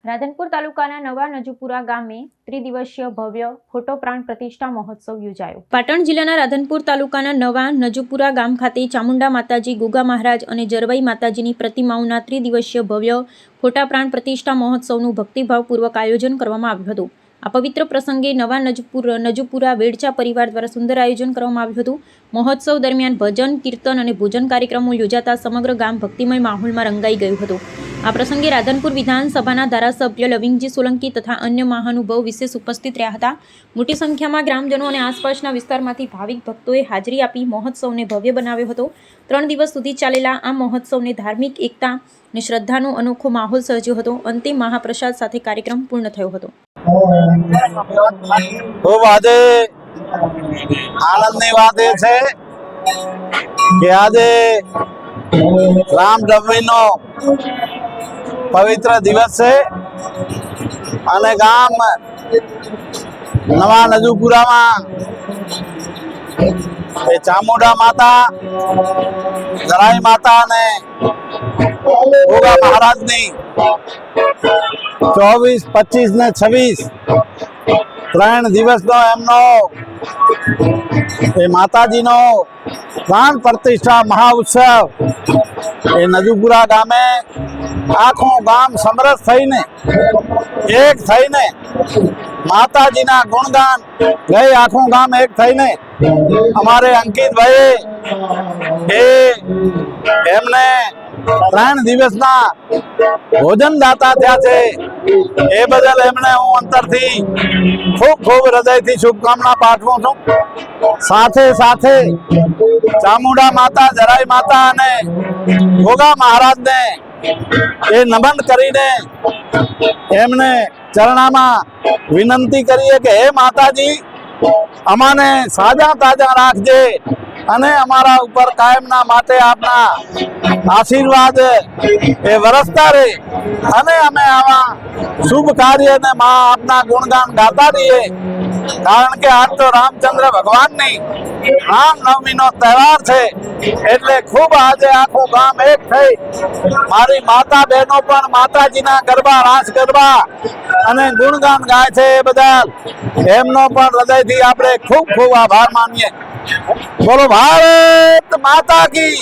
રાધનપુર તાલુકાના નવા નજુપુરા ગામે ત્રિદિવસીય ભવ્ય ફોટો પ્રાણ પ્રતિષ્ઠા મહોત્સવ યોજાયો। પાટણ જિલ્લાના રાધનપુર તાલુકાના નવા નજુપુરા ગામ ખાતે ચામુંડા માતાજી, ગુગા મહારાજ અને જરવાઈ માતાજીની પ્રતિમાઓના ત્રિદિવસીય ભવ્ય ફોટા પ્રાણ પ્રતિષ્ઠા મહોત્સવનું ભક્તિભાવપૂર્વક આયોજન કરવામાં આવ્યું હતું। આ પવિત્ર પ્રસંગે નવા નજુપુરા વેડચા પરિવાર દ્વારા સુંદર આયોજન કરવામાં આવ્યું હતું। મહોત્સવ દરમિયાન ભજન, કીર્તન અને ભોજન કાર્યક્રમો યોજાતા સમગ્ર ગામ ભક્તિમય માહોલમાં રંગાઈ ગયું હતું। આ પ્રસંગે રાધનપુર વિધાનસભાના ધારાસભ્ય લવિંગજી સોલંકી તથા અન્ય મહાનુભાવો વિશેષ ઉપસ્થિત રહ્યા હતા। મોટી સંખ્યામાં ગ્રામજનો અને આસપાસના વિસ્તારમાંથી ભાવિક ભક્તોએ હાજરી આપી મહોત્સવને ભવ્ય બનાવ્યો હતો। 3 દિવસ સુધી ચાલેલા આ મહોત્સવને ધાર્મિક એકતા અને શ્રદ્ધાનો અનોખો માહોલ સર્જ્યો હતો। અંતિમ મહાપ્રસાદ સાથે કાર્યક્રમ પૂર્ણ થયો હતો। ખૂબ આજે આનંદની વાત એ છે કે આજે રામનવમીનો પવિત્ર દિવસ છે અને ગામ નવા નજુપુરામાં એ ચામુંડા માતા, જરાઈ માતા અને ગોગા મહારાજની 24, 25 ને 26 3 દિવસનો એમનો એ માતાજીનો પ્રાણ પ્રતિષ્ઠા મહાઉત્સવ એ નજુપુરા ગામે આખું ગામ સમરસ થઈને એક થઈને માતાજીના ગુણગાન ગઈ આખું ગામ એક થઈને અમારે અંકિતભાઈ એ એમને 3 દિવસના ભોજન દાતા થયા છે એ બદલ એમને હું અંતરથી ખૂબ હૃદયથી શુભકામના પાઠવું છું। સાથે સાથે ચામુંડા માતા, જરાઈ માતા અને ગોગા મહારાજને એ નમન કરીને એમને ચરણામાં વિનંતી કરીએ કે હે માતાજી, અમાને સાજા તાજા રાખજે અને અમારા ઉપર કાયમના માટે આપના આશીર્વાદ એ વરસતા રહે અને અમે આવા શુભ કાર્યને માં આપના ગુણગાન ગાતા રહીએ। કારણ કે આજ તો રામચંદ્ર ભગવાનની રામનવમીનો તહેવાર છે એટલે ખૂબ આજે આખું ગામ એક થઈ મારી માતા બહેનો પણ માતાજીના ગરબા, રાસ ગરબા અને ગુણગાન ગાય છે એ બદલ એમનો પણ હૃદયથી આપણે ખૂબ આભાર માનીએ। બોલો ભારત માતા કી।